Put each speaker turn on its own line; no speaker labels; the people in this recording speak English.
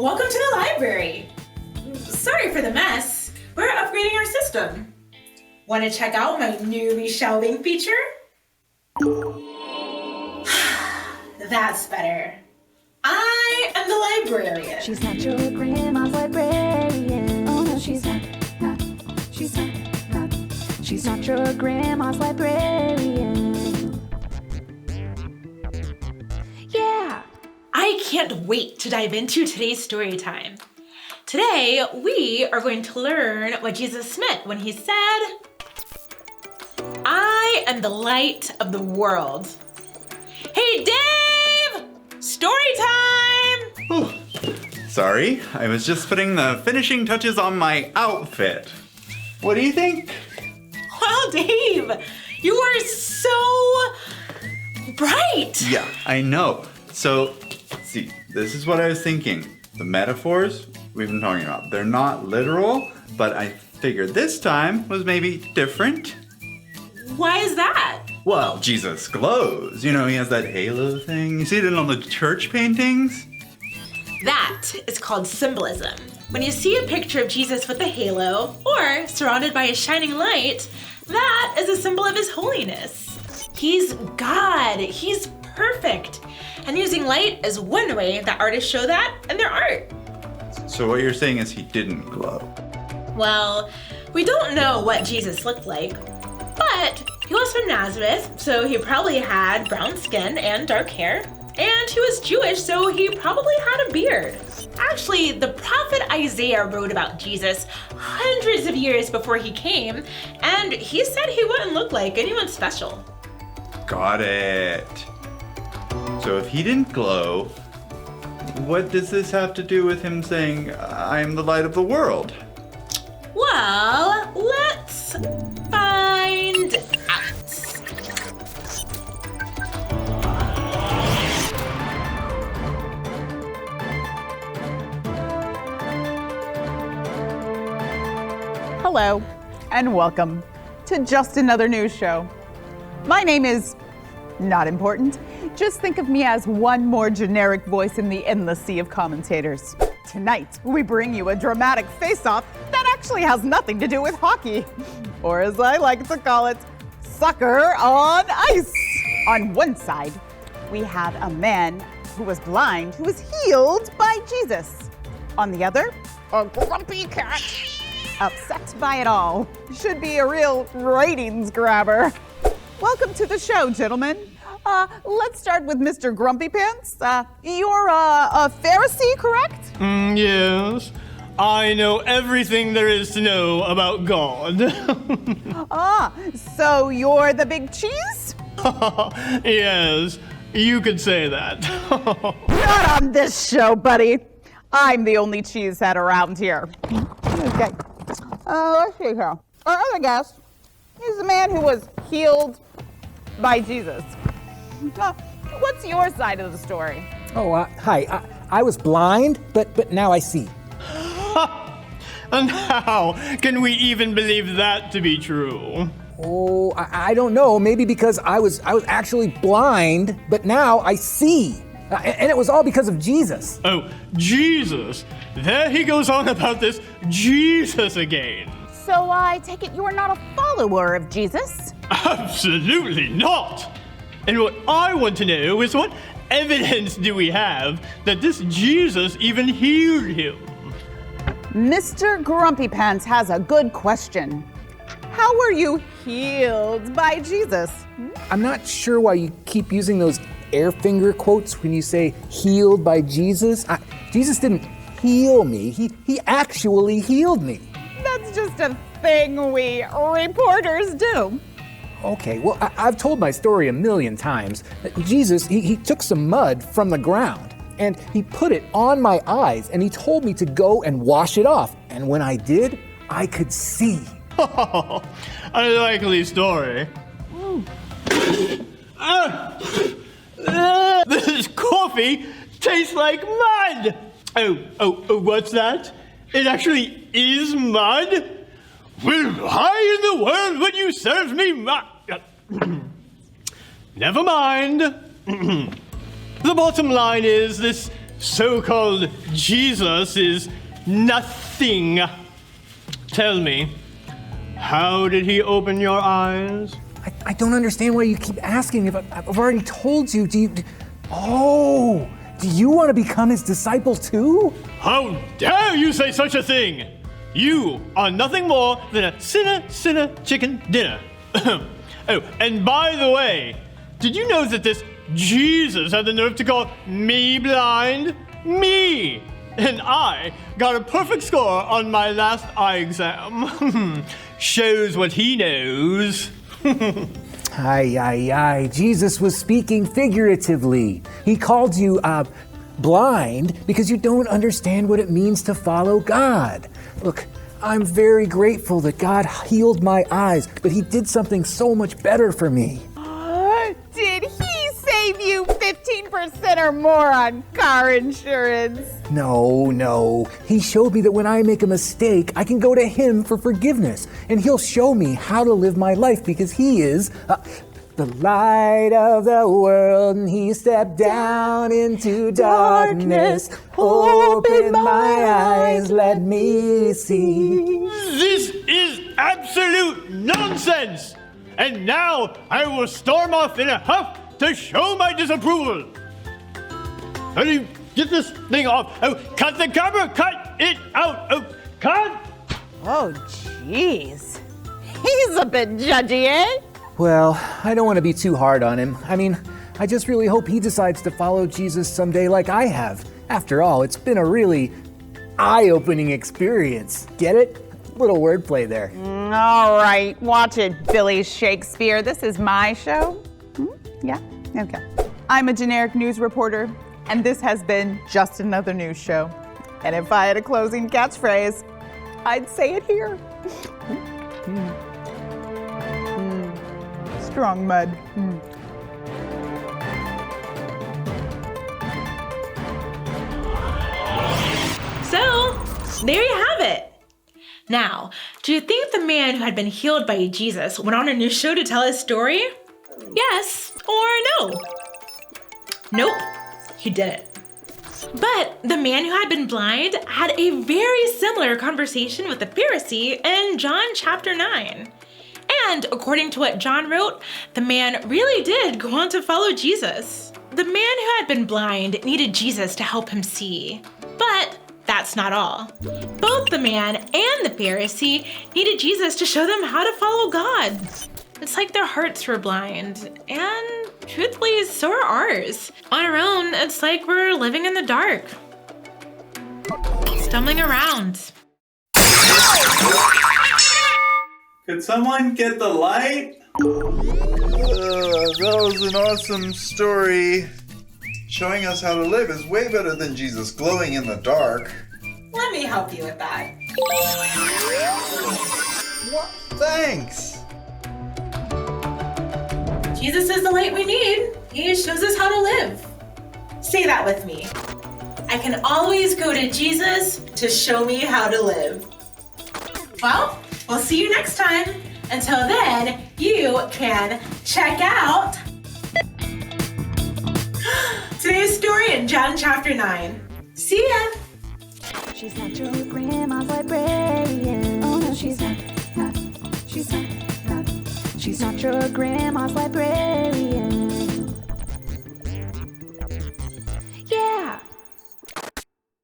Welcome to the library. Sorry for the mess. We're upgrading our system. Want to check out my new shelving feature? That's better. I am the librarian.
She's not your grandma's librarian. Oh no, she's not. She's not your grandma's librarian. Yeah.
I can't wait to dive into today's story time. Today, we are going to learn what Jesus meant when he said, I am the light of the world. Hey, Dave! Story time!
Oh, sorry, I was just putting the finishing touches on my outfit. What do you think?
Wow, Dave, you are so bright.
Yeah, I know. So, see, this is what I was thinking. The metaphors we've been talking about, they're not literal, but I figured this time was maybe different.
Why is that?
Well, Jesus glows. You know, he has that halo thing. You see it on the church paintings?
That is called symbolism. When you see a picture of Jesus with a halo or surrounded by a shining light, that is a symbol of his holiness. He's God. He's perfect. And using light is one way that artists show that in their art.
So what you're saying is he didn't glow.
Well, we don't know what Jesus looked like, but he was from Nazareth, so he probably had brown skin and dark hair. And he was Jewish, so he probably had a beard. Actually, the prophet Isaiah wrote about Jesus hundreds of years before he came, and he said he wouldn't look like anyone special.
Got it. So if he didn't glow, what does this have to do with him saying, I am the light of the world?
Well, let's find out.
Hello, and welcome to Just Another News Show. My name is not important. Just think of me as one more generic voice in the endless sea of commentators. Tonight, we bring you a dramatic face-off that actually has nothing to do with hockey, or as I like to call it, soccer on ice. On one side, we have a man who was blind who was healed by Jesus. On the other, a grumpy cat, upset by it all. Should be a real ratings grabber. Welcome to the show, gentlemen. Let's start with Mr. Grumpy Pants. You're a Pharisee, correct?
Yes. I know everything there is to know about God.
So you're the big cheese?
Yes, you could say that.
Not on this show, buddy. I'm the only cheesehead around here. Okay. Let's see here. Our other guest is the man who was healed by Jesus. What's your side of the story?
Oh, hi. I was blind, but now I see.
And how can we even believe that to be true?
Oh, I don't know. Maybe because I was actually blind, but now I see. And it was all because of Jesus.
Oh, Jesus. There he goes on about this Jesus again.
So I take it you're not a follower of Jesus?
Absolutely not. And what I want to know is what evidence do we have that this Jesus even healed him?
Mr. Grumpy Pants has a good question. How were you healed by Jesus?
I'm not sure why you keep using those air finger quotes when you say healed by Jesus. Jesus didn't heal me. He actually healed me.
That's just a thing we reporters do.
Okay, well, I've told my story a million times. Jesus, he took some mud from the ground and he put it on my eyes and he told me to go and wash it off. And when I did, I could see.
A likely story. This coffee tastes like mud! Oh, what's that? It actually is mud? Well, why in the world would you serve me mud? Never mind. The bottom line is this so-called Jesus is nothing. Tell me, how did he open your eyes?
I don't understand why you keep asking if I've already told you. Do you want to become his disciple too?
How dare you say such a thing? You are nothing more than a sinner, chicken dinner. Oh, and by the way, did you know that this Jesus had the nerve to call me blind? Me! And I got a perfect score on my last eye exam. Shows what he knows.
Jesus was speaking figuratively. He called you blind because you don't understand what it means to follow God. Look, I'm very grateful that God healed my eyes, but he did something so much better for me.
Did he save you 15% or more on car insurance?
No. He showed me that when I make a mistake, I can go to him for forgiveness, and he'll show me how to live my life because he is the light of the world, and he stepped down into darkness. Open my eyes, let me see.
This is absolute nonsense! And now I will storm off in a huff to show my disapproval. How do you get this thing off? Oh, cut the camera! Cut it out! Oh, cut!
Oh, jeez. He's a bit judgy, eh?
Well, I don't want to be too hard on him. I mean, I just really hope he decides to follow Jesus someday like I have. After all, it's been a really eye-opening experience. Get it? Little wordplay there.
All right, watch it, Billy Shakespeare. This is my show. Yeah? Okay. I'm a generic news reporter, and this has been just another news show. And if I had a closing catchphrase, I'd say it here. Strong mud.
So, there you have it. Now, do you think the man who had been healed by Jesus went on a news show to tell his story? Yes or no? Nope, he didn't. But the man who had been blind had a very similar conversation with the Pharisee in John chapter 9. And according to what John wrote, the man really did go on to follow Jesus. The man who had been blind needed Jesus to help him see. But that's not all. Both the man and the Pharisee needed Jesus to show them how to follow God. It's like their hearts were blind, and truthfully, so are ours. On our own, it's like we're living in the dark, stumbling around.
Could someone get the light? That was an awesome story. Showing us how to live is way better than Jesus glowing in the dark.
Let me help you with that.
What? Thanks.
Jesus is the light we need. He shows us how to live. Say that with me. I can always go to Jesus to show me how to live. Well, we'll see you next time. Until then, you can check out today's story in John chapter 9. See ya!
She's not your grandma's librarian. Oh no, she's not. She's not your grandma's librarian.